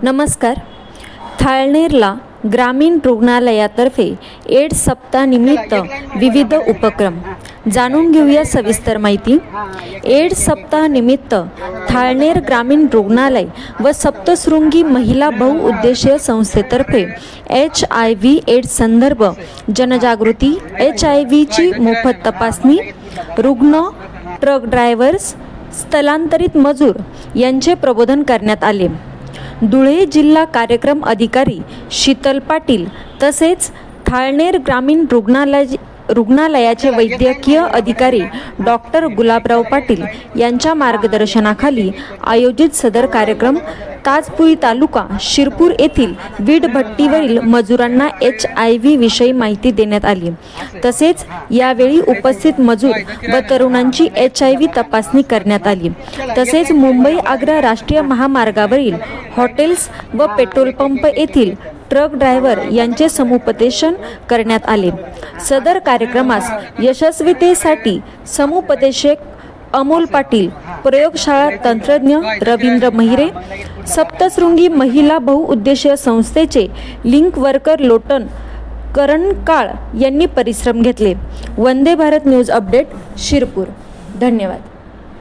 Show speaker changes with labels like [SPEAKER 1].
[SPEAKER 1] नमस्कार. थाळनेरला ग्रामीण रुग्णालयातर्फे एड्स सप्ताहानिमित्त विविध उपक्रम. जाणून घेऊया सविस्तर माहिती. एड्स सप्ताहानिमित्त थाळनेर ग्रामीण रुग्णालय व सप्तशृंगी महिला बहुउद्देशीय संस्थेतर्फे HIV एड्स संदर्भ जनजागृती, HIV ची मोफत तपासणी, रुग्ण, ट्रक ड्रायव्हर्स, स्थलांतरित मजूर यांचे प्रबोधन करण्यात आले. धुळे जिल्हा कार्यक्रम अधिकारी शीतल पाटील तसेच थाळनेर ग्रामीण रुग्णालयाचे वैद्यकीय अधिकारी डॉक्टर गुलाबराव पाटील यांच्या मार्गदर्शनाखाली आयोजित सदर कार्यक्रम ताजपुरी तालुका शिरपूर येथील वीट भट्टीवरील मजुरांना HIV विषयी माहिती देण्यात आली. तसेच यावेळी उपस्थित मजूर व तरुणांची HIV तपासणी करण्यात आली. तसेच मुंबई आग्रा राष्ट्रीय महामार्गावरील हॉटेल्स व पेट्रोल पंप येथील ट्रक ड्रायव्हर यांचे समुपदेशन करण्यात आले. सदर कार्यक्रमास यशस्वीतेसाठी समुपदेशक अमोल पाटील, प्रयोगशाळा तंत्रज्ञ रवींद्र महिरे, सप्तशृंगी महिला बहुउद्देशीय संस्थेचे लिंक वर्कर लोटन करण काळ यांनी परिश्रम घेतले. Vande Bharat news update Shirpur. धन्यवाद.